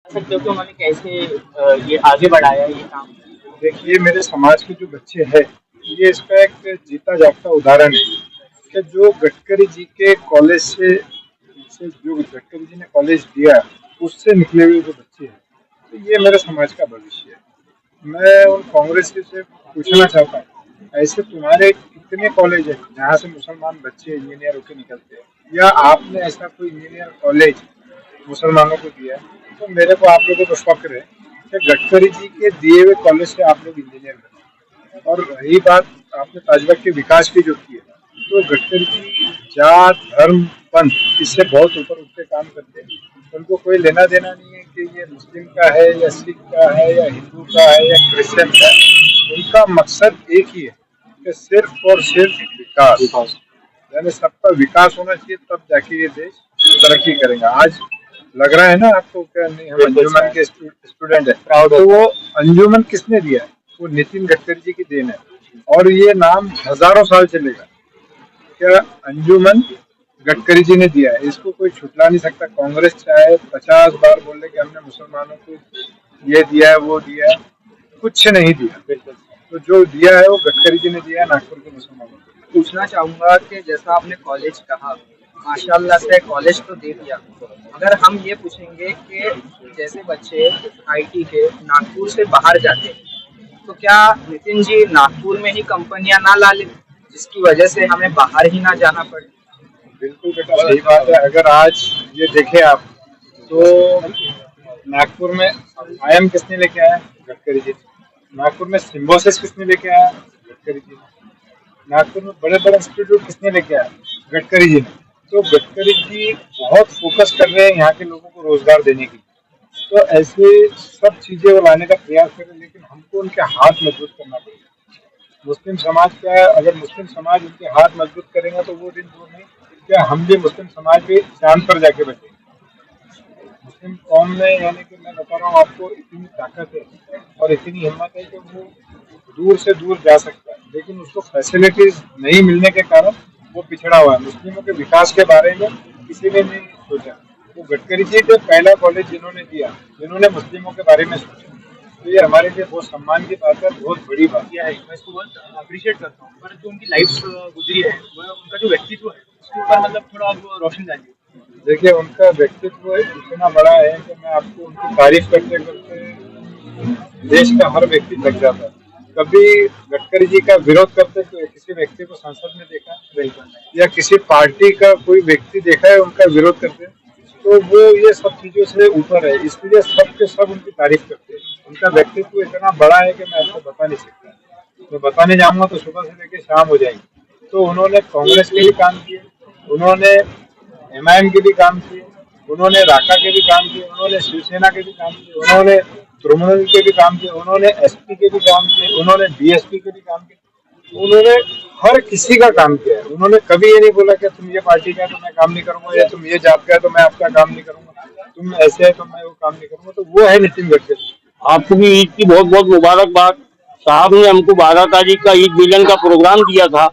सकते हो कि उन्होंने कैसे ये आगे बढ़ाया ये काम? देखिए, मेरे समाज के जो बच्चे हैं, ये इसका एक जीता जागता उदाहरण है कि जो गडकरी जी के कॉलेज से जो गडकरी जी ने कॉलेज दिया, उससे निकले हुए जो बच्चे हैं, तो ये मेरे समाज का भविष्य है। मैं उन कांग्रेसियों से पूछना चाहता हूँ, ऐसे तुम्हारे कितने कॉलेज है जहाँ से मुसलमान बच्चे इंजीनियर होकर निकलते हैं, या आपने ऐसा कोई इंजीनियर कॉलेज मुसलमानों को दिया है? तो मेरे को आप लोगों को फक्र है कि गडकरी जी के दिए हुए कॉलेज से आप लोग इंजीनियर बने। और रही बात आपने ताजबाग के विकास की जो की है, तो गडकरी जी जात धर्म पंथ इससे बहुत ऊपर उठ के काम करते हैं। उनको कोई लेना देना नहीं है कि ये मुस्लिम का है या सिख का है या हिंदू का है या क्रिश्चियन का है। उनका मकसद एक ही है कि सिर्फ और सिर्फ विकास, यानी सबका विकास होना चाहिए, तब जाके ये देश तरक्की करेगा। आज लग रहा है ना आपको क्या? नहीं, हम अंजुमन के स्टूडेंट है, प्राउड। तो वो अंजुमन किसने दिया है? वो नितिन गडकरी जी की देन है, और ये नाम हजारों साल चलेगा। क्या अंजुमन गडकरी जी ने दिया है, इसको कोई छुटला नहीं सकता। कांग्रेस चाहे 50 बार बोल ले कि हमने मुसलमानों को ये दिया है वो दिया है, कुछ नहीं दिया। तो जो दिया है वो गडकरी जी ने दिया है नागपुर के मुसलमानों को। पूछना चाहूंगा कि जैसा आपने कॉलेज कहा, माशाल्लाह से कॉलेज तो दे दिया, अगर हम ये पूछेंगे कि जैसे बच्चे आईटी के नागपुर से बाहर जाते हैं, तो क्या नितिन जी नागपुर में ही कंपनियां ना ला ले, जिसकी वजह से हमें बाहर ही ना जाना पड़े? बिल्कुल बेटा, सही बात है। अगर आज ये देखें आप, तो नागपुर में आईएम किसने लेके आया? गडकरी जी। नागपुर में सिम्बोसिस किसने लेके आया? गडकरी जी। नागपुर में बड़े बड़े इंस्टीट्यूट किसने लेके आया? गडकरी जी ने। तो गडकरी जी बहुत फोकस कर रहे हैं यहाँ के लोगों को रोजगार देने की। तो ऐसे सब चीजें वो लाने का प्रयास करें, लेकिन हमको उनके हाथ मजबूत करना पड़ेगा। मुस्लिम समाज का है, अगर मुस्लिम समाज उनके हाथ मजबूत करेगा तो वो दिन दूर नहीं, क्या हम भी मुस्लिम समाज भी चांद पर जाके बैठेंगे। मुस्लिम कौम में, यानी कि मैं बता रहा हूँ आपको, इतनी ताकत है और इतनी हिम्मत है कि वो दूर से दूर जा सकता है, लेकिन उसको फैसिलिटीज नहीं मिलने के कारण वो पिछड़ा हुआ है। मुस्लिमों के विकास के बारे में किसी ने नहीं सोचा। तो गडकरी जी थे पहला कॉलेज जिन्होंने दिया, जिन्होंने मुस्लिमों के बारे में सोचा। तो ये हमारे लिए बहुत सम्मान की बात है, बहुत बड़ी बात है। मैं इसको बहुत अप्रिशिएट करता हूँ, पर जो उनकी लाइफ गुजरी है, वो उनका जो व्यक्तित्व है, उसके ऊपर मतलब थोड़ा आप रोशन डालिए। देखिए, उनका व्यक्तित्व इतना बड़ा है कि मैं आपको उनकी तारीफ करते करते देश का हर व्यक्ति थक जाता है। कभी गडकरी जी का विरोध करते किसी व्यक्ति को संसद में देखा, या किसी पार्टी का कोई व्यक्ति देखा है उनका विरोध करते? तो वो ये सब चीजों से ऊपर है, इसलिए सब के सब उनकी तारीफ करते हैं। उनका व्यक्तित्व इतना बड़ा है कि मैं आपको बता नहीं सकता। मैं बताने जाऊंगा तो सुबह से लेकर शाम हो जाएगी। तो उन्होंने कांग्रेस के भी काम किए, उन्होंने एमआईएम के भी काम किए, उन्होंने राका के भी काम किए, उन्होंने शिवसेना के भी काम किए, उन्होंने तृणमूल के भी काम किए, उन्होंने एसपी के भी काम किए, उन्होंने बीएसपी के भी काम किए। उन्होंने हर किसी का काम किया है। उन्होंने कभी ये नहीं बोला कि तुम ये पार्टी का है तो मैं काम नहीं करूंगा, या तुम ये जात का है तो मैं आपका काम नहीं करूंगा, तुम ऐसे है तो मैं वो काम नहीं करूंगा। तो वो है नितिन गडकरी। आपको भी ईद की बहुत बहुत मुबारकबाद। साहब ने हमको 12 तारीख का ईद मिलन का प्रोग्राम दिया था,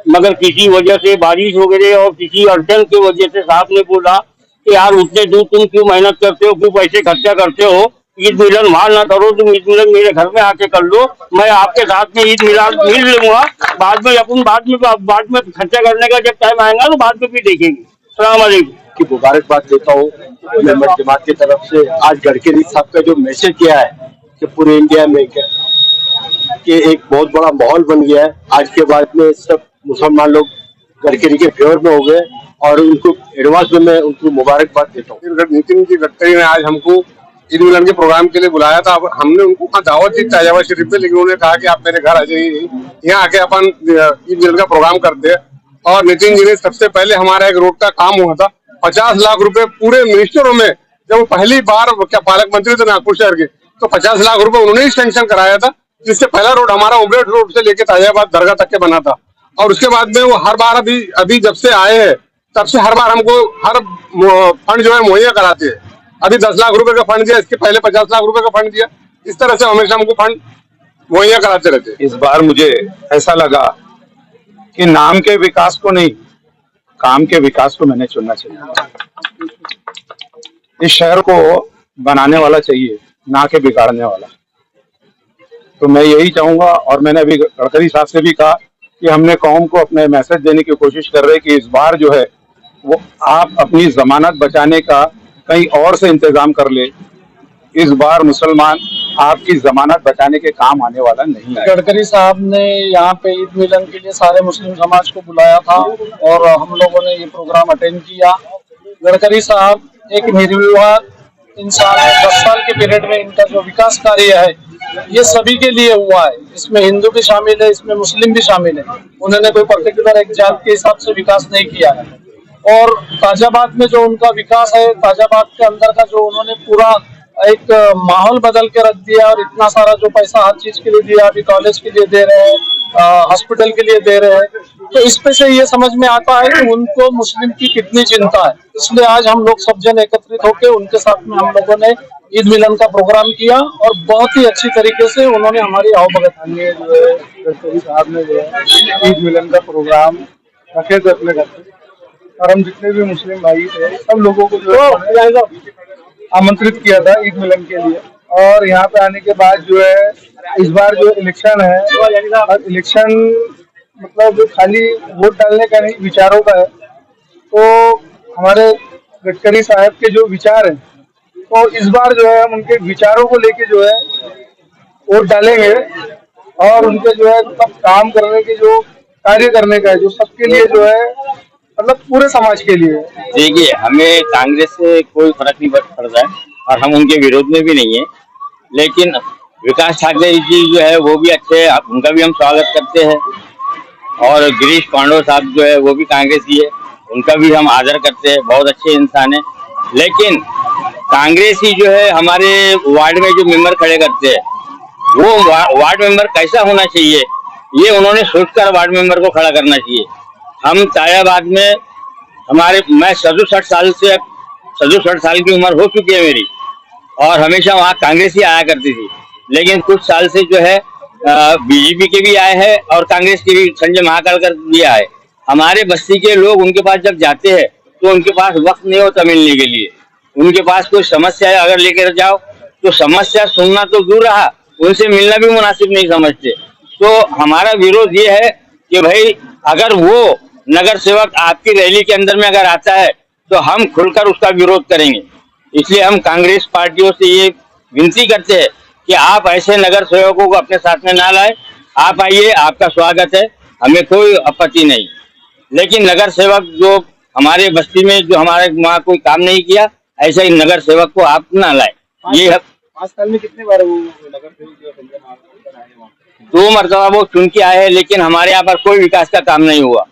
मगर किसी वजह से बारिश हो गई और किसी अड़चन की वजह से साहब ने बोला कि यार उतने दूर तुम क्यों मेहनत करते हो, क्यों पैसे खर्चा करते हो, ईद मिलन वहां ना करो, तुम ईद मिलन मेरे घर में आके कर लो, मैं आपके साथ में ईद मिलाद मिल लूंगा। बाद में खर्चा करने का जब टाइम आएगा तो बाद में भी देखेंगे। सलाम अलैकुम की मुबारकबाद देता हूँ मेंबर जमात की तरफ से। आज गडकरी साहब का जो मैसेज किया है कि पूरे इंडिया में कि एक बहुत बड़ा माहौल बन गया है, आज के बाद में सब मुसलमान लोग गडकरी के फेवर में हो गए, और उनको एडवांस में मैं उनको मुबारकबाद देता हूँ। नितिन जी गडकरी ने आज हमको ईद मिलन के प्रोग्राम के लिए बुलाया था। हमने उनको वहाँ दावत दी ताजाबाद शरीफ पे, लेकिन उन्होंने कहा कि आप मेरे घर आ जाइए, यहाँ आके अपन ईद मिलन का प्रोग्राम करते हैं। और नितिन जी ने सबसे पहले हमारा एक रोड का काम हुआ था, 50 लाख रुपए पूरे मिनिस्टरों में, जब वो पहली बार क्या पालक मंत्री थे नागपुर शहर के, तो 50 लाख रुपए उन्होंने ही सैंक्शन कराया था, जिससे पहला रोड हमारा उमरेड रोड से लेके ताजियाबाद दरगाह तक के बना था। और उसके बाद में वो हर बार अभी जब से आए हैं तब से हर बार हमको हर फंड जो है मुहैया कराते हैं। अभी 10 लाख रुपए का फंड दिया, इसके पहले 50 लाख रुपए का फंड दिया। इस तरह से हमेशा हमको फंड मुहैया कराते रहते। इस बार मुझे ऐसा लगा कि नाम के विकास को नहीं, काम के विकास को मैंने चुनना चाहिए। इस शहर को बनाने वाला चाहिए, ना कि बिगाड़ने वाला। तो मैं यही चाहूंगा, और मैंने अभी गडकरी साहब से भी कहा कि हमने कौम को अपने मैसेज देने की कोशिश कर रहे हैं कि इस बार जो है वो आप अपनी जमानत बचाने का कहीं और से इंतजाम कर ले। इस बार मुसलमान आपकी जमानत बचाने के काम आने वाला नहीं है। गडकरी साहब ने यहाँ पे ईद मिलन के लिए सारे मुस्लिम समाज को बुलाया था और हम लोगों ने ये प्रोग्राम अटेंड किया। गडकरी साहब एक निर्विवाद इंसान है। 10 साल के पीरियड में इनका जो विकास कार्य है ये सभी के लिए हुआ है। इसमें हिंदू भी शामिल है, इसमें मुस्लिम भी शामिल है। उन्होंने कोई पर्टिकुलर एक जात के हिसाब से विकास नहीं किया है। और ताजाबाद में जो उनका विकास है, ताजाबाद के अंदर का जो उन्होंने पूरा एक माहौल बदल के रख दिया और इतना सारा जो पैसा हर चीज के लिए दिया, अभी कॉलेज के लिए दे रहे हैं, हॉस्पिटल के लिए दे रहे हैं, तो इस पे से ये समझ में आता है कि उनको मुस्लिम की कितनी चिंता है। इसलिए आज हम लोग सब जन एकत्रित होकर उनके साथ में हम लोगों ने ईद मिलन का प्रोग्राम किया और बहुत ही अच्छी तरीके से उन्होंने हमारी आवभगत गडकरी साहब ने जो है ईद मिलन का प्रोग्राम रखे थे अपने घर पे, और हम जितने भी मुस्लिम भाई थे सब लोगों को जो है आमंत्रित किया था ईद मिलन के लिए। और यहाँ पे आने के बाद जो है इस बार जो इलेक्शन है, और इलेक्शन मतलब खाली वोट डालने का नहीं, विचारों का है। तो हमारे गडकरी साहब के जो विचार हैं, तो इस बार जो है हम उनके विचारों को लेके जो है वोट डालेंगे और उनके जो है सब काम करने के जो कार्य करने का है, जो सबके लिए जो है मतलब पूरे समाज के लिए। देखिए, हमें कांग्रेस से कोई फर्क नहीं पड़ता है और हम उनके विरोध में भी नहीं है, लेकिन विकास ठाकरे जी जो है वो भी अच्छे हैं, उनका भी हम स्वागत करते हैं। और गिरीश पांडव साहब जो है वो भी कांग्रेसी है, उनका भी हम आदर करते हैं, बहुत अच्छे इंसान है। लेकिन कांग्रेसी जो है हमारे वार्ड में जो मेंबर खड़े करते हैं, वो वार्ड मेंबर कैसा होना चाहिए ये उन्होंने सोचकर वार्ड मेंबर को खड़ा करना चाहिए। हम तायाबाद में मैं 67 साल की उम्र हो चुकी है मेरी, और हमेशा वहाँ कांग्रेस ही आया करती थी। लेकिन कुछ साल से जो है बीजेपी के भी आए हैं और कांग्रेस के भी, संजय महाकालकर भी आए। हमारे बस्ती के लोग उनके पास जब जाते हैं तो उनके पास वक्त नहीं होता मिलने के लिए। उनके पास कोई समस्या अगर लेकर जाओ तो समस्या सुनना तो दूर रहा, उनसे मिलना भी मुनासिब नहीं समझते। तो हमारा विरोध ये है कि भाई अगर वो नगर सेवक आपकी रैली के अंदर में अगर आता है तो हम खुलकर उसका विरोध करेंगे। इसलिए हम कांग्रेस पार्टियों से ये विनती करते हैं कि आप ऐसे नगर सेवकों को अपने साथ में ना लाए। आप आइए, आपका स्वागत है, हमें कोई आपत्ति नहीं। लेकिन नगर सेवक जो हमारे बस्ती में जो हमारे वहाँ कोई काम नहीं किया, ऐसे ही नगर सेवक को आप ना लाए। ये 5 साल में कितने बार वो नगर सेवक 2 मरतबा वो चुन के आए हैं, लेकिन हमारे यहाँ पर कोई विकास का काम नहीं हुआ।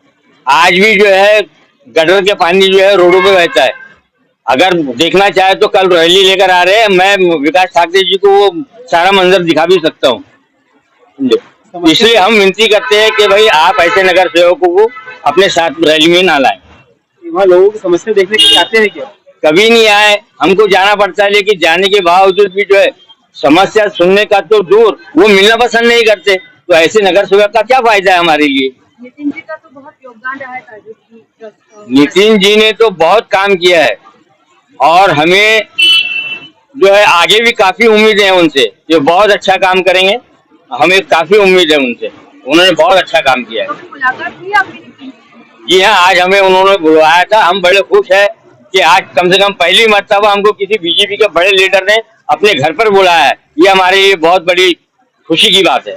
आज भी जो है गटर के पानी जो है रोडों पे बहता है। अगर देखना चाहे तो कल रैली लेकर आ रहे हैं, मैं विकास ठाकरे जी को वो सारा मंजर दिखा भी सकता हूँ। इसलिए हम विनती करते हैं कि भाई आप ऐसे नगर सेवकों को अपने साथ रैली में ना लाएं। वहाँ लोगों की समस्या देखने के लिए आते हैं क्या? कभी नहीं आए, हमको जाना पड़ता है, लेकिन जाने के बावजूद भी जो है समस्या सुनने का तो दूर, वो मिलना पसंद नहीं करते। तो ऐसे नगर सेवक का क्या फायदा है हमारे लिए? नितिन जी का तो बहुत योगदान रहा है। नितिन जी ने तो बहुत काम किया है और हमें जो है आगे भी काफी उम्मीद है उनसे, ये बहुत अच्छा काम करेंगे। हमें काफी उम्मीद है उनसे, उन्होंने बहुत अच्छा काम किया है। मुलाकात हुई आपकी? जी हाँ, आज हमें उन्होंने बुलवाया था। हम बड़े खुश है कि आज कम से कम पहली मर्तबा हमको किसी बीजेपी के बड़े लीडर ने अपने घर पर बुलाया है। ये हमारे लिए बहुत बड़ी खुशी की बात है।